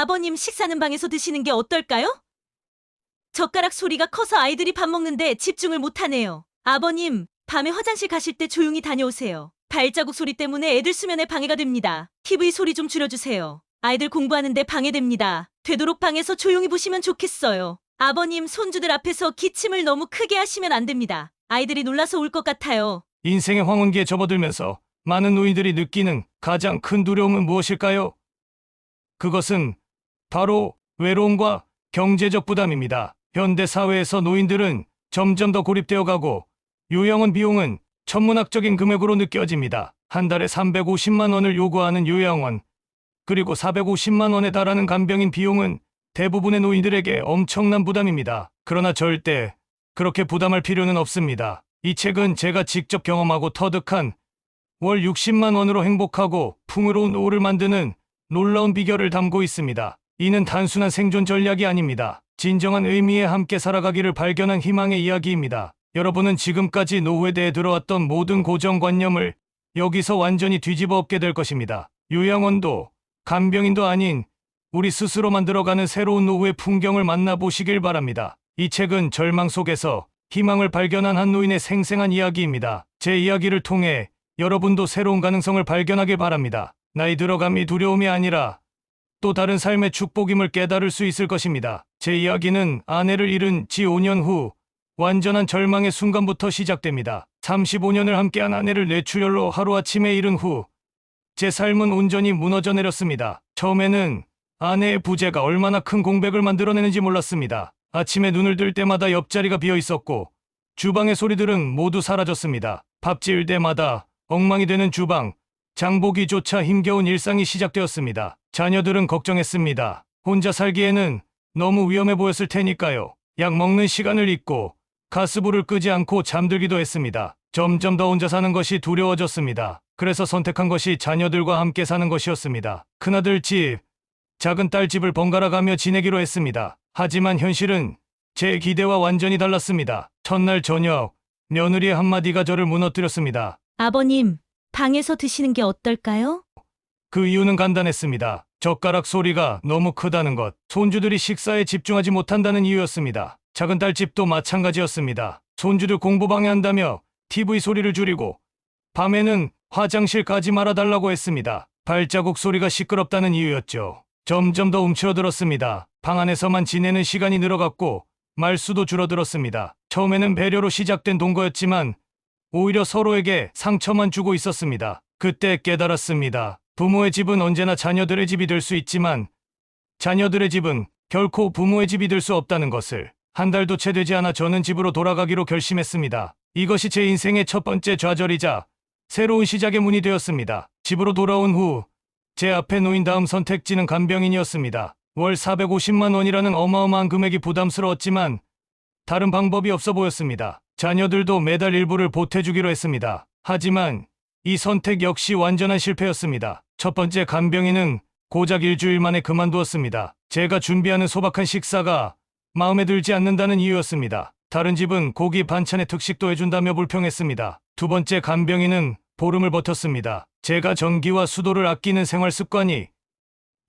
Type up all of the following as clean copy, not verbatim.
아버님 식사는 방에서 드시는 게 어떨까요? 젓가락 소리가 커서 아이들이 밥 먹는데 집중을 못하네요. 아버님, 밤에 화장실 가실 때 조용히 다녀오세요. 발자국 소리 때문에 애들 수면에 방해가 됩니다. TV 소리 좀 줄여주세요. 아이들 공부하는데 방해됩니다. 되도록 방에서 조용히 보시면 좋겠어요. 아버님, 손주들 앞에서 기침을 너무 크게 하시면 안 됩니다. 아이들이 놀라서 울 것 같아요. 인생의 황혼기에 접어들면서 많은 노인들이 느끼는 가장 큰 두려움은 무엇일까요? 그것은 바로 외로움과 경제적 부담입니다. 현대 사회에서 노인들은 점점 더 고립되어 가고 요양원 비용은 천문학적인 금액으로 느껴집니다. 한 달에 350만 원을 요구하는 요양원, 그리고 450만 원에 달하는 간병인 비용은 대부분의 노인들에게 엄청난 부담입니다. 그러나 절대 그렇게 부담할 필요는 없습니다. 이 책은 제가 직접 경험하고 터득한 월 60만 원으로 행복하고 풍요로운 노후를 만드는 놀라운 비결을 담고 있습니다. 이는 단순한 생존 전략이 아닙니다. 진정한 의미에 함께 살아가기를 발견한 희망의 이야기입니다. 여러분은 지금까지 노후에 대해 들어왔던 모든 고정관념을 여기서 완전히 뒤집어 엎게 될 것입니다. 요양원도 간병인도 아닌 우리 스스로 만들어가는 새로운 노후의 풍경을 만나보시길 바랍니다. 이 책은 절망 속에서 희망을 발견한 한 노인의 생생한 이야기입니다. 제 이야기를 통해 여러분도 새로운 가능성을 발견하길 바랍니다. 나이 들어감이 두려움이 아니라 또 다른 삶의 축복임을 깨달을 수 있을 것입니다. 제 이야기는 아내를 잃은 지 5년 후 완전한 절망의 순간부터 시작됩니다. 35년을 함께한 아내를 뇌출혈로 하루아침에 잃은 후 제 삶은 온전히 무너져 내렸습니다. 처음에는 아내의 부재가 얼마나 큰 공백을 만들어내는지 몰랐습니다. 아침에 눈을 뜰 때마다 옆자리가 비어 있었고 주방의 소리들은 모두 사라졌습니다. 밥 지을 때마다 엉망이 되는 주방, 장보기조차 힘겨운 일상이 시작되었습니다. 자녀들은 걱정했습니다. 혼자 살기에는 너무 위험해 보였을 테니까요. 약 먹는 시간을 잊고 가스불을 끄지 않고 잠들기도 했습니다. 점점 더 혼자 사는 것이 두려워졌습니다. 그래서 선택한 것이 자녀들과 함께 사는 것이었습니다. 큰아들 집, 작은 딸 집을 번갈아 가며 지내기로 했습니다. 하지만 현실은 제 기대와 완전히 달랐습니다. 첫날 저녁, 며느리의 한마디가 저를 무너뜨렸습니다. 아버님, 방에서 드시는 게 어떨까요? 그 이유는 간단했습니다. 젓가락 소리가 너무 크다는 것, 손주들이 식사에 집중하지 못한다는 이유였습니다. 작은 딸 집도 마찬가지였습니다. 손주들 공부 방해한다며 TV 소리를 줄이고 밤에는 화장실 가지 말아달라고 했습니다. 발자국 소리가 시끄럽다는 이유였죠. 점점 더 움츠러들었습니다. 방 안에서만 지내는 시간이 늘어갔고 말수도 줄어들었습니다. 처음에는 배려로 시작된 동거였지만 오히려 서로에게 상처만 주고 있었습니다. 그때 깨달았습니다. 부모의 집은 언제나 자녀들의 집이 될 수 있지만 자녀들의 집은 결코 부모의 집이 될 수 없다는 것을. 한 달도 채 되지 않아 저는 집으로 돌아가기로 결심했습니다. 이것이 제 인생의 첫 번째 좌절이자 새로운 시작의 문이 되었습니다. 집으로 돌아온 후 제 앞에 놓인 다음 선택지는 간병인이었습니다. 월 450만 원이라는 어마어마한 금액이 부담스러웠지만 다른 방법이 없어 보였습니다. 자녀들도 매달 일부를 보태주기로 했습니다. 하지만 이 선택 역시 완전한 실패였습니다. 첫 번째 간병인은 고작 일주일 만에 그만두었습니다. 제가 준비하는 소박한 식사가 마음에 들지 않는다는 이유였습니다. 다른 집은 고기 반찬에 특식도 해준다며 불평했습니다. 두 번째 간병인은 보름을 버텼습니다. 제가 전기와 수도를 아끼는 생활 습관이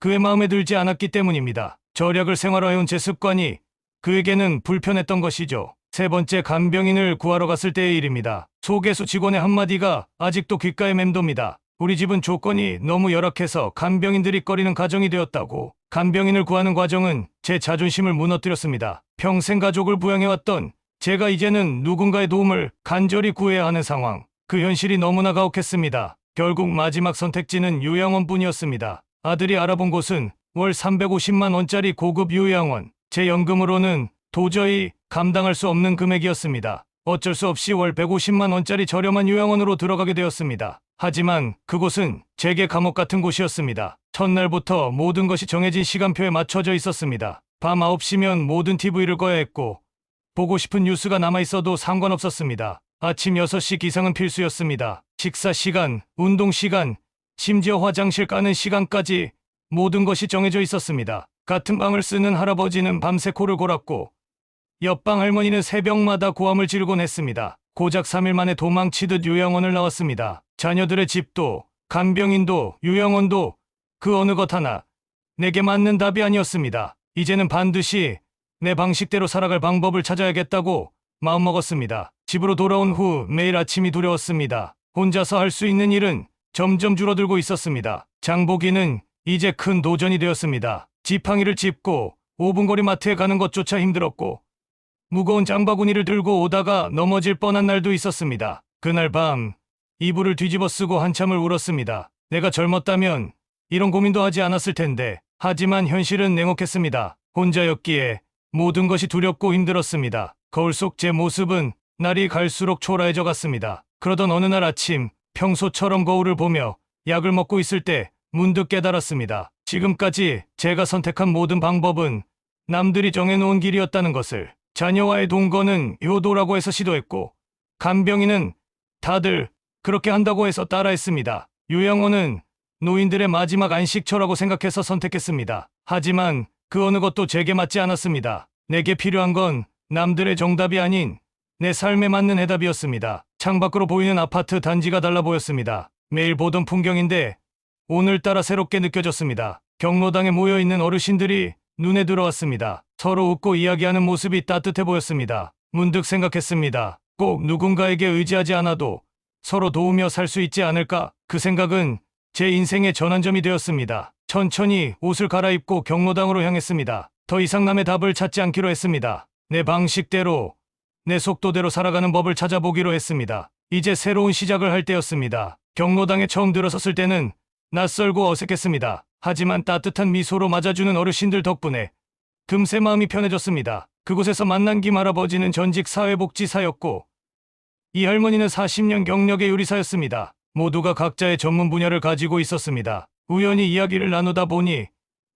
그의 마음에 들지 않았기 때문입니다. 절약을 생활화해온 제 습관이 그에게는 불편했던 것이죠. 세 번째 간병인을 구하러 갔을 때의 일입니다. 소개수 직원의 한마디가 아직도 귓가에 맴돕니다. 우리 집은 조건이 너무 열악해서 간병인들이 꺼리는 가정이 되었다고. 간병인을 구하는 과정은 제 자존심을 무너뜨렸습니다. 평생 가족을 부양해왔던 제가 이제는 누군가의 도움을 간절히 구해야 하는 상황. 그 현실이 너무나 가혹했습니다. 결국 마지막 선택지는 요양원뿐이었습니다. 아들이 알아본 곳은 월 350만 원짜리 고급 요양원. 제 연금으로는 도저히 감당할 수 없는 금액이었습니다. 어쩔 수 없이 월 150만 원짜리 저렴한 요양원으로 들어가게 되었습니다. 하지만 그곳은 제게 감옥 같은 곳이었습니다. 첫날부터 모든 것이 정해진 시간표에 맞춰져 있었습니다. 밤 9시면 모든 TV를 꺼야 했고 보고 싶은 뉴스가 남아있어도 상관없었습니다. 아침 6시 기상은 필수였습니다. 식사 시간, 운동 시간, 심지어 화장실 가는 시간까지 모든 것이 정해져 있었습니다. 같은 방을 쓰는 할아버지는 밤새 코를 골았고 옆방 할머니는 새벽마다 고함을 지르곤 했습니다. 고작 3일 만에 도망치듯 요양원을 나왔습니다. 자녀들의 집도 간병인도 요양원도 그 어느 것 하나 내게 맞는 답이 아니었습니다. 이제는 반드시 내 방식대로 살아갈 방법을 찾아야겠다고 마음먹었습니다. 집으로 돌아온 후 매일 아침이 두려웠습니다. 혼자서 할 수 있는 일은 점점 줄어들고 있었습니다. 장보기는 이제 큰 도전이 되었습니다. 지팡이를 짚고 5분 거리 마트에 가는 것조차 힘들었고 무거운 장바구니를 들고 오다가 넘어질 뻔한 날도 있었습니다. 그날 밤 이불을 뒤집어 쓰고 한참을 울었습니다. 내가 젊었다면 이런 고민도 하지 않았을 텐데 하지만 현실은 냉혹했습니다. 혼자였기에 모든 것이 두렵고 힘들었습니다. 거울 속 제 모습은 날이 갈수록 초라해져 갔습니다. 그러던 어느 날 아침 평소처럼 거울을 보며 약을 먹고 있을 때 문득 깨달았습니다. 지금까지 제가 선택한 모든 방법은 남들이 정해놓은 길이었다는 것을. 자녀와의 동거는 효도라고 해서 시도했고 간병인은 다들 그렇게 한다고 해서 따라했습니다. 요양원은 노인들의 마지막 안식처라고 생각해서 선택했습니다. 하지만 그 어느 것도 제게 맞지 않았습니다. 내게 필요한 건 남들의 정답이 아닌 내 삶에 맞는 해답이었습니다. 창밖으로 보이는 아파트 단지가 달라 보였습니다. 매일 보던 풍경인데 오늘따라 새롭게 느껴졌습니다. 경로당에 모여있는 어르신들이 눈에 들어왔습니다. 서로 웃고 이야기하는 모습이 따뜻해 보였습니다. 문득 생각했습니다. 꼭 누군가에게 의지하지 않아도 서로 도우며 살 수 있지 않을까? 그 생각은 제 인생의 전환점이 되었습니다. 천천히 옷을 갈아입고 경로당으로 향했습니다. 더 이상 남의 답을 찾지 않기로 했습니다. 내 방식대로, 내 속도대로 살아가는 법을 찾아보기로 했습니다. 이제 새로운 시작을 할 때였습니다. 경로당에 처음 들어섰을 때는 낯설고 어색했습니다. 하지만 따뜻한 미소로 맞아주는 어르신들 덕분에 금세 마음이 편해졌습니다. 그곳에서 만난 김 할아버지는 전직 사회복지사였고 이 할머니는 40년 경력의 요리사였습니다. 모두가 각자의 전문 분야를 가지고 있었습니다. 우연히 이야기를 나누다 보니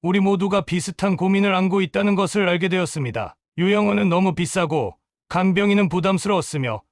우리 모두가 비슷한 고민을 안고 있다는 것을 알게 되었습니다. 요양원은 너무 비싸고 간병인은 부담스러웠으며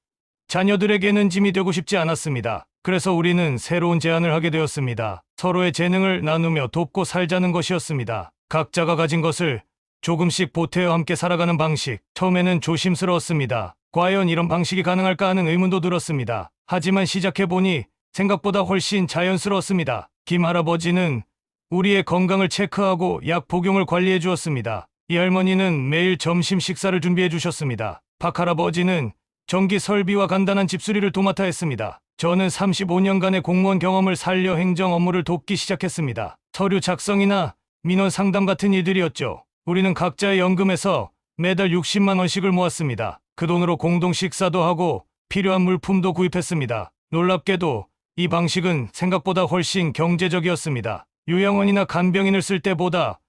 자녀들에게는 짐이 되고 싶지 않았습니다. 그래서 우리는 새로운 제안을 하게 되었습니다. 서로의 재능을 나누며 돕고 살자는 것이었습니다. 각자가 가진 것을 조금씩 보태어 함께 살아가는 방식. 처음에는 조심스러웠습니다. 과연 이런 방식이 가능할까 하는 의문도 들었습니다. 하지만 시작해보니 생각보다 훨씬 자연스러웠습니다. 김 할아버지는 우리의 건강을 체크하고 약 복용을 관리해 주었습니다. 이 할머니는 매일 점심 식사를 준비해 주셨습니다. 박 할아버지는 전기 설비와 간단한 집수리를 도맡아 했습니다. 저는 35년간의 공무원 경험을 살려 행정 업무를 돕기 시작했습니다. 서류 작성이나 민원 상담 같은 일들이었죠. 우리는 각자의 연금에서 매달 60만 원씩을 모았습니다. 그 돈으로 공동 식사도 하고 필요한 물품도 구입했습니다. 놀랍게도 이 방식은 생각보다 훨씬 경제적이었습니다. 요양원이나 간병인을 쓸 때보다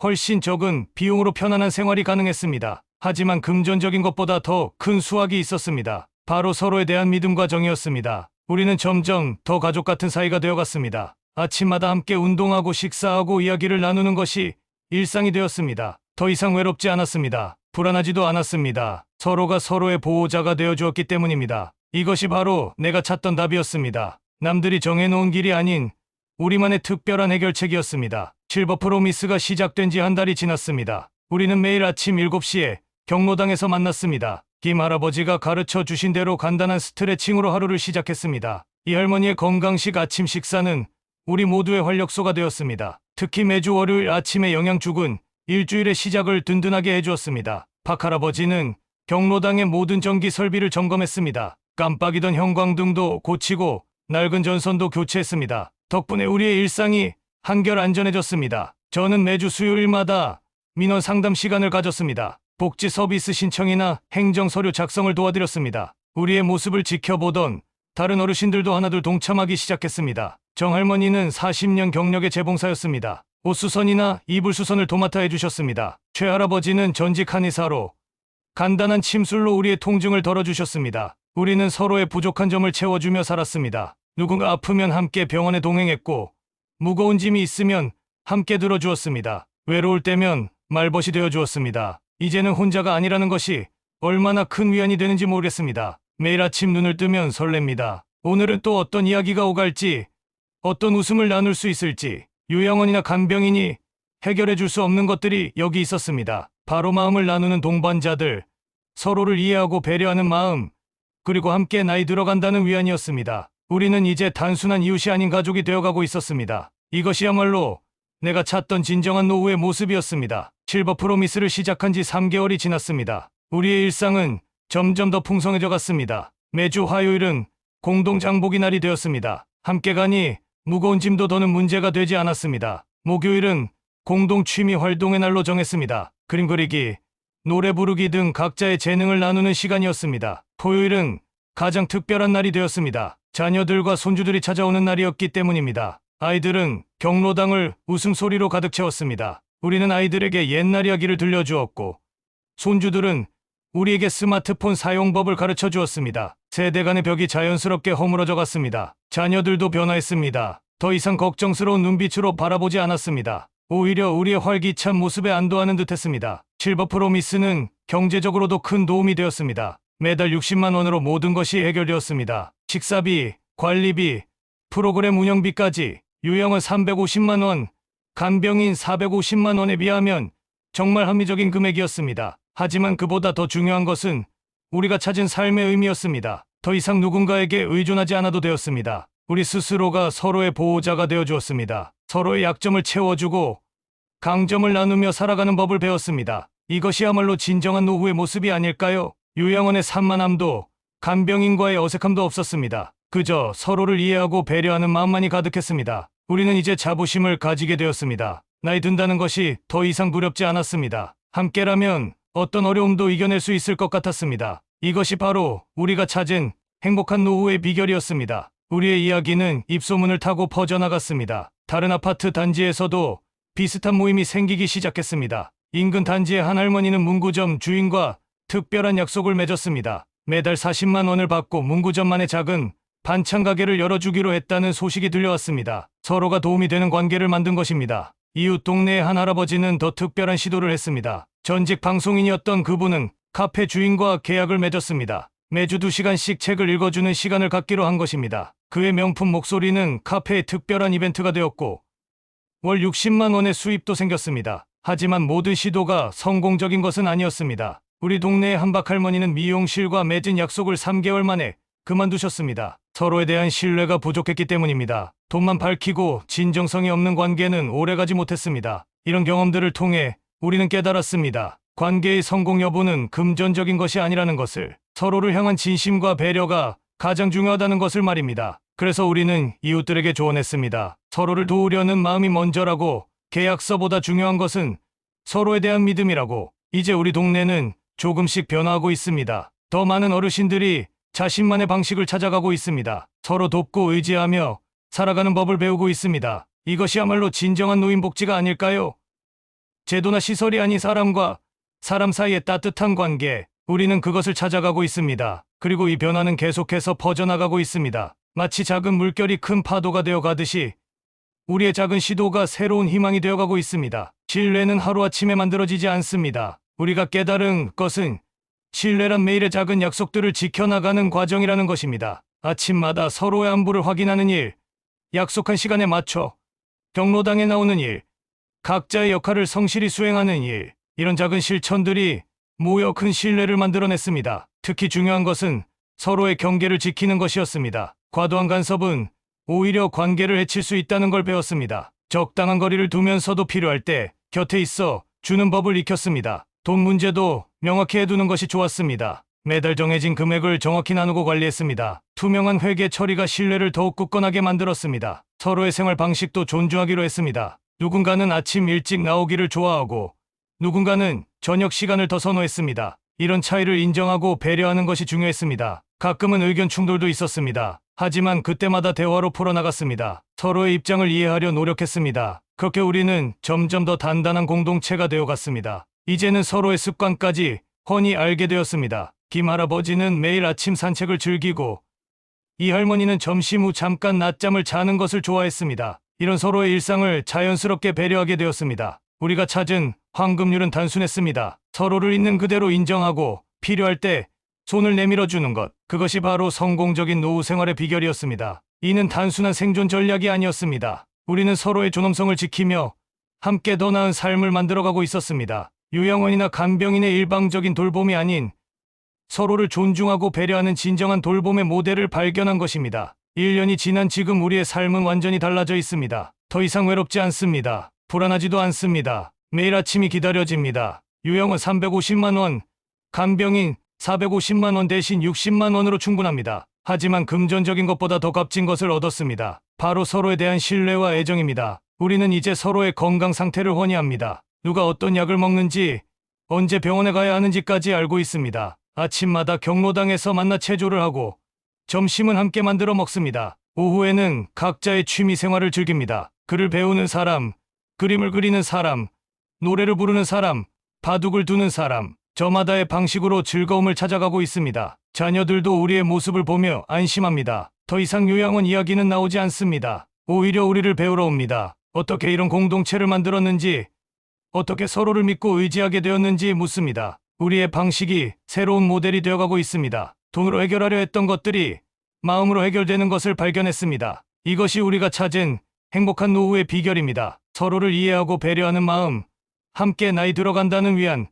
훨씬 적은 비용으로 편안한 생활이 가능했습니다. 하지만 금전적인 것보다 더 큰 수확이 있었습니다. 바로 서로에 대한 믿음과 정이었습니다. 우리는 점점 더 가족 같은 사이가 되어갔습니다. 아침마다 함께 운동하고 식사하고 이야기를 나누는 것이 일상이 되었습니다. 더 이상 외롭지 않았습니다. 불안하지도 않았습니다. 서로가 서로의 보호자가 되어주었기 때문입니다. 이것이 바로 내가 찾던 답이었습니다. 남들이 정해놓은 길이 아닌 우리만의 특별한 해결책이었습니다. 실버 프로미스가 시작된 지 한 달이 지났습니다. 우리는 매일 아침 7시에 경로당에서 만났습니다. 김 할아버지가 가르쳐 주신 대로 간단한 스트레칭으로 하루를 시작했습니다. 이 할머니의 건강식 아침 식사는 우리 모두의 활력소가 되었습니다. 특히 매주 월요일 아침의 영양죽은 일주일의 시작을 든든하게 해주었습니다. 박 할아버지는 경로당의 모든 전기 설비를 점검했습니다. 깜빡이던 형광등도 고치고 낡은 전선도 교체했습니다. 덕분에 우리의 일상이 한결 안전해졌습니다. 저는 매주 수요일마다 민원 상담 시간을 가졌습니다. 복지 서비스 신청이나 행정 서류 작성을 도와드렸습니다. 우리의 모습을 지켜보던 다른 어르신들도 하나둘 동참하기 시작했습니다. 정할머니는 40년 경력의 재봉사였습니다. 옷수선이나 이불수선을 도맡아 해주셨습니다. 최할아버지는 전직 한의사로 간단한 침술로 우리의 통증을 덜어주셨습니다. 우리는 서로의 부족한 점을 채워주며 살았습니다. 누군가 아프면 함께 병원에 동행했고 무거운 짐이 있으면 함께 들어주었습니다. 외로울 때면 말벗이 되어주었습니다. 이제는 혼자가 아니라는 것이 얼마나 큰 위안이 되는지 모르겠습니다. 매일 아침 눈을 뜨면 설렙니다. 오늘은 또 어떤 이야기가 오갈지, 어떤 웃음을 나눌 수 있을지. 요양원이나 간병인이 해결해 줄 수 없는 것들이 여기 있었습니다. 바로 마음을 나누는 동반자들, 서로를 이해하고 배려하는 마음, 그리고 함께 나이 들어간다는 위안이었습니다. 우리는 이제 단순한 이웃이 아닌 가족이 되어가고 있었습니다. 이것이야말로 내가 찾던 진정한 노후의 모습이었습니다. 실버 프로미스를 시작한 지 3개월이 지났습니다. 우리의 일상은 점점 더 풍성해져 갔습니다. 매주 화요일은 공동 장보기 날이 되었습니다. 함께 가니 무거운 짐도 더는 문제가 되지 않았습니다. 목요일은 공동 취미 활동의 날로 정했습니다. 그림 그리기, 노래 부르기 등 각자의 재능을 나누는 시간이었습니다. 토요일은 가장 특별한 날이 되었습니다. 자녀들과 손주들이 찾아오는 날이었기 때문입니다. 아이들은 경로당을 웃음소리로 가득 채웠습니다. 우리는 아이들에게 옛날 이야기를 들려주었고, 손주들은 우리에게 스마트폰 사용법을 가르쳐 주었습니다. 세대 간의 벽이 자연스럽게 허물어져 갔습니다. 자녀들도 변화했습니다. 더 이상 걱정스러운 눈빛으로 바라보지 않았습니다. 오히려 우리의 활기찬 모습에 안도하는 듯했습니다. 실버 프로미스는 경제적으로도 큰 도움이 되었습니다. 매달 60만 원으로 모든 것이 해결되었습니다. 식사비, 관리비, 프로그램 운영비까지. 유형은 350만 원, 간병인 450만 원에 비하면 정말 합리적인 금액이었습니다. 하지만 그보다 더 중요한 것은 우리가 찾은 삶의 의미였습니다. 더 이상 누군가에게 의존하지 않아도 되었습니다. 우리 스스로가 서로의 보호자가 되어주었습니다. 서로의 약점을 채워주고 강점을 나누며 살아가는 법을 배웠습니다. 이것이야말로 진정한 노후의 모습이 아닐까요? 요양원의 산만함도 간병인과의 어색함도 없었습니다. 그저 서로를 이해하고 배려하는 마음만이 가득했습니다. 우리는 이제 자부심을 가지게 되었습니다. 나이 든다는 것이 더 이상 두렵지 않았습니다. 함께라면 어떤 어려움도 이겨낼 수 있을 것 같았습니다. 이것이 바로 우리가 찾은 행복한 노후의 비결이었습니다. 우리의 이야기는 입소문을 타고 퍼져나갔습니다. 다른 아파트 단지에서도 비슷한 모임이 생기기 시작했습니다. 인근 단지의 한 할머니는 문구점 주인과 특별한 약속을 맺었습니다. 매달 40만 원을 받고 문구점만의 작은 반찬 가게를 열어주기로 했다는 소식이 들려왔습니다. 서로가 도움이 되는 관계를 만든 것입니다. 이웃 동네의 한 할아버지는 더 특별한 시도를 했습니다. 전직 방송인이었던 그분은 카페 주인과 계약을 맺었습니다. 매주 2시간씩 책을 읽어주는 시간을 갖기로 한 것입니다. 그의 명품 목소리는 카페의 특별한 이벤트가 되었고 월 60만 원의 수입도 생겼습니다. 하지만 모든 시도가 성공적인 것은 아니었습니다. 우리 동네의 한박 할머니는 미용실과 맺은 약속을 3개월 만에 그만두셨습니다. 서로에 대한 신뢰가 부족했기 때문입니다. 돈만 밝히고 진정성이 없는 관계는 오래가지 못했습니다. 이런 경험들을 통해 우리는 깨달았습니다. 관계의 성공 여부는 금전적인 것이 아니라는 것을, 서로를 향한 진심과 배려가 가장 중요하다는 것을 말입니다. 그래서 우리는 이웃들에게 조언했습니다. 서로를 도우려는 마음이 먼저라고, 계약서보다 중요한 것은 서로에 대한 믿음이라고. 이제 우리 동네는 조금씩 변화하고 있습니다. 더 많은 어르신들이 자신만의 방식을 찾아가고 있습니다. 서로 돕고 의지하며 살아가는 법을 배우고 있습니다. 이것이야말로 진정한 노인복지가 아닐까요? 제도나 시설이 아닌 사람과 사람 사이의 따뜻한 관계, 우리는 그것을 찾아가고 있습니다. 그리고 이 변화는 계속해서 퍼져나가고 있습니다. 마치 작은 물결이 큰 파도가 되어 가듯이 우리의 작은 시도가 새로운 희망이 되어가고 있습니다. 신뢰는 하루아침에 만들어지지 않습니다. 우리가 깨달은 것은 신뢰란 매일의 작은 약속들을 지켜나가는 과정이라는 것입니다. 아침마다 서로의 안부를 확인하는 일, 약속한 시간에 맞춰 경로당에 나오는 일, 각자의 역할을 성실히 수행하는 일, 이런 작은 실천들이 모여 큰 신뢰를 만들어냈습니다. 특히 중요한 것은 서로의 경계를 지키는 것이었습니다. 과도한 간섭은 오히려 관계를 해칠 수 있다는 걸 배웠습니다. 적당한 거리를 두면서도 필요할 때 곁에 있어 주는 법을 익혔습니다. 돈 문제도 명확히 해두는 것이 좋았습니다. 매달 정해진 금액을 정확히 나누고 관리했습니다. 투명한 회계 처리가 신뢰를 더욱 굳건하게 만들었습니다. 서로의 생활 방식도 존중하기로 했습니다. 누군가는 아침 일찍 나오기를 좋아하고 누군가는 저녁 시간을 더 선호했습니다. 이런 차이를 인정하고 배려하는 것이 중요했습니다. 가끔은 의견 충돌도 있었습니다. 하지만 그때마다 대화로 풀어나갔습니다. 서로의 입장을 이해하려 노력했습니다. 그렇게 우리는 점점 더 단단한 공동체가 되어갔습니다. 이제는 서로의 습관까지 훤히 알게 되었습니다. 김 할아버지는 매일 아침 산책을 즐기고 이 할머니는 점심 후 잠깐 낮잠을 자는 것을 좋아했습니다. 이런 서로의 일상을 자연스럽게 배려하게 되었습니다. 우리가 찾은 황금률은 단순했습니다. 서로를 있는 그대로 인정하고 필요할 때 손을 내밀어 주는 것. 그것이 바로 성공적인 노후 생활의 비결이었습니다. 이는 단순한 생존 전략이 아니었습니다. 우리는 서로의 존엄성을 지키며 함께 더 나은 삶을 만들어가고 있었습니다. 요양원이나 간병인의 일방적인 돌봄이 아닌 서로를 존중하고 배려하는 진정한 돌봄의 모델을 발견한 것입니다. 1년이 지난 지금 우리의 삶은 완전히 달라져 있습니다. 더 이상 외롭지 않습니다. 불안하지도 않습니다. 매일 아침이 기다려집니다. 유형은 350만 원, 간병인 450만 원 대신 60만 원으로 충분합니다. 하지만 금전적인 것보다 더 값진 것을 얻었습니다. 바로 서로에 대한 신뢰와 애정입니다. 우리는 이제 서로의 건강 상태를 훤히합니다. 누가 어떤 약을 먹는지, 언제 병원에 가야 하는지까지 알고 있습니다. 아침마다 경로당에서 만나 체조를 하고 점심은 함께 만들어 먹습니다. 오후에는 각자의 취미 생활을 즐깁니다. 글을 배우는 사람, 그림을 그리는 사람, 노래를 부르는 사람, 바둑을 두는 사람, 저마다의 방식으로 즐거움을 찾아가고 있습니다. 자녀들도 우리의 모습을 보며 안심합니다. 더 이상 요양원 이야기는 나오지 않습니다. 오히려 우리를 배우러 옵니다. 어떻게 이런 공동체를 만들었는지, 어떻게 서로를 믿고 의지하게 되었는지 묻습니다. 우리의 방식이 새로운 모델이 되어가고 있습니다. 돈으로 해결하려 했던 것들이 마음으로 해결되는 것을 발견했습니다. 이것이 우리가 찾은 행복한 노후의 비결입니다. 서로를 이해하고 배려하는 마음, 함께 나이 들어간다는 위안,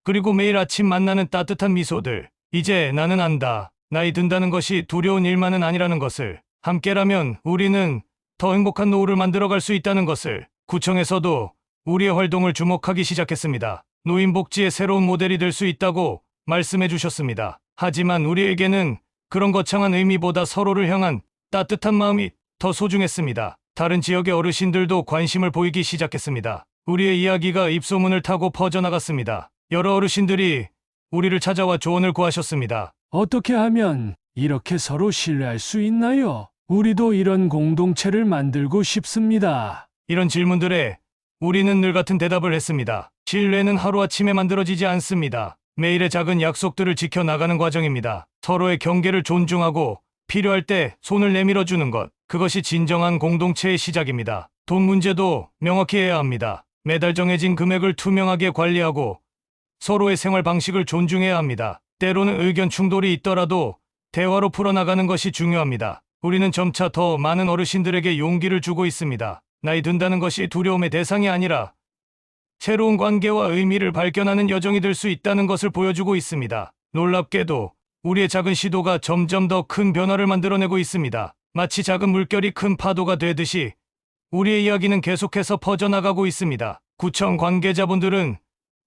그리고 매일 아침 만나는 따뜻한 미소들. 이제 나는 안다. 나이 든다는 것이 두려운 일만은 아니라는 것을. 함께라면 우리는 더 행복한 노후를 만들어갈 수 있다는 것을. 구청에서도 우리의 활동을 주목하기 시작했습니다. 노인복지의 새로운 모델이 될 수 있다고 말씀해 주셨습니다. 하지만 우리에게는 그런 거창한 의미보다 서로를 향한 따뜻한 마음이 더 소중했습니다. 다른 지역의 어르신들도 관심을 보이기 시작했습니다. 우리의 이야기가 입소문을 타고 퍼져나갔습니다. 여러 어르신들이 우리를 찾아와 조언을 구하셨습니다. 어떻게 하면 이렇게 서로 신뢰할 수 있나요? 우리도 이런 공동체를 만들고 싶습니다. 이런 질문들에 우리는 늘 같은 대답을 했습니다. 신뢰는 하루아침에 만들어지지 않습니다. 매일의 작은 약속들을 지켜나가는 과정입니다. 서로의 경계를 존중하고 필요할 때 손을 내밀어 주는 것. 그것이 진정한 공동체의 시작입니다. 돈 문제도 명확히 해야 합니다. 매달 정해진 금액을 투명하게 관리하고 서로의 생활 방식을 존중해야 합니다. 때로는 의견 충돌이 있더라도 대화로 풀어나가는 것이 중요합니다. 우리는 점차 더 많은 어르신들에게 용기를 주고 있습니다. 나이 든다는 것이 두려움의 대상이 아니라 새로운 관계와 의미를 발견하는 여정이 될 수 있다는 것을 보여주고 있습니다. 놀랍게도 우리의 작은 시도가 점점 더 큰 변화를 만들어내고 있습니다. 마치 작은 물결이 큰 파도가 되듯이 우리의 이야기는 계속해서 퍼져나가고 있습니다. 구청 관계자분들은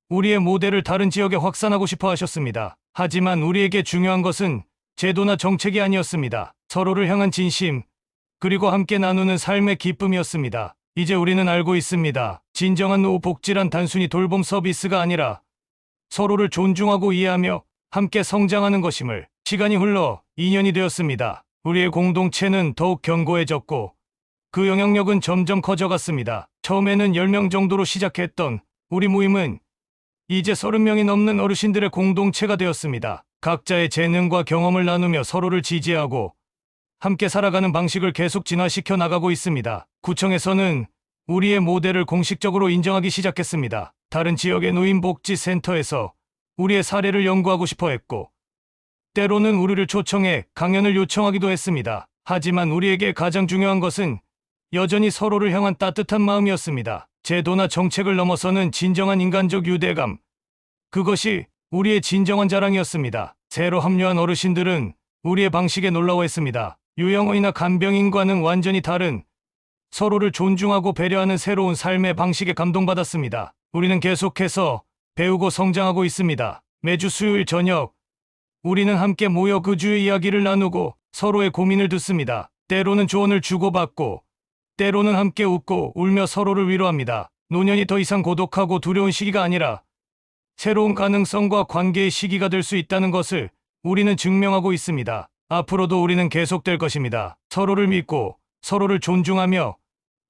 우리의 모델을 다른 지역에 확산하고 싶어 하셨습니다. 하지만 우리에게 중요한 것은 제도나 정책이 아니었습니다. 서로를 향한 진심, 그리고 함께 나누는 삶의 기쁨이었습니다. 이제 우리는 알고 있습니다. 진정한 노후 복지란 단순히 돌봄 서비스가 아니라 서로를 존중하고 이해하며 함께 성장하는 것임을. 시간이 흘러 2년이 되었습니다. 우리의 공동체는 더욱 견고해졌고 그 영향력은 점점 커져갔습니다. 처음에는 10명 정도로 시작했던 우리 모임은 이제 30명이 넘는 어르신들의 공동체가 되었습니다. 각자의 재능과 경험을 나누며 서로를 지지하고 함께 살아가는 방식을 계속 진화시켜 나가고 있습니다. 구청에서는 우리의 모델을 공식적으로 인정하기 시작했습니다. 다른 지역의 노인복지센터에서 우리의 사례를 연구하고 싶어 했고, 때로는 우리를 초청해 강연을 요청하기도 했습니다. 하지만 우리에게 가장 중요한 것은 여전히 서로를 향한 따뜻한 마음이었습니다. 제도나 정책을 넘어서는 진정한 인간적 유대감. 그것이 우리의 진정한 자랑이었습니다. 새로 합류한 어르신들은 우리의 방식에 놀라워했습니다. 요양원이나 간병인과는 완전히 다른 서로를 존중하고 배려하는 새로운 삶의 방식에 감동받았습니다. 우리는 계속해서 배우고 성장하고 있습니다. 매주 수요일 저녁, 우리는 함께 모여 그 주의 이야기를 나누고 서로의 고민을 듣습니다. 때로는 조언을 주고받고, 때로는 함께 웃고 울며 서로를 위로합니다. 노년이 더 이상 고독하고 두려운 시기가 아니라 새로운 가능성과 관계의 시기가 될 수 있다는 것을 우리는 증명하고 있습니다. 앞으로도 우리는 계속될 것입니다. 서로를 믿고 서로를 존중하며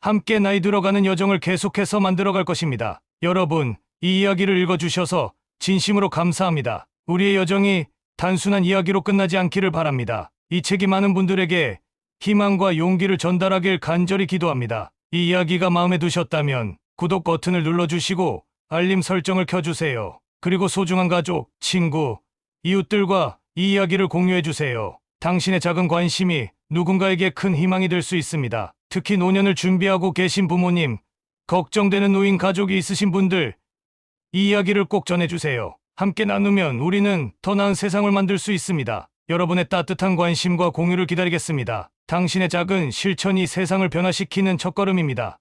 함께 나이 들어가는 여정을 계속해서 만들어갈 것입니다. 여러분, 이 이야기를 읽어주셔서 진심으로 감사합니다. 우리의 여정이 단순한 이야기로 끝나지 않기를 바랍니다. 이 책이 많은 분들에게 희망과 용기를 전달하길 간절히 기도합니다. 이 이야기가 마음에 드셨다면 구독 버튼을 눌러주시고 알림 설정을 켜주세요. 그리고 소중한 가족, 친구, 이웃들과 이 이야기를 공유해주세요. 당신의 작은 관심이 누군가에게 큰 희망이 될 수 있습니다. 특히 노년을 준비하고 계신 부모님, 걱정되는 노인 가족이 있으신 분들, 이 이야기를 꼭 전해주세요. 함께 나누면 우리는 더 나은 세상을 만들 수 있습니다. 여러분의 따뜻한 관심과 공유를 기다리겠습니다. 당신의 작은 실천이 세상을 변화시키는 첫걸음입니다.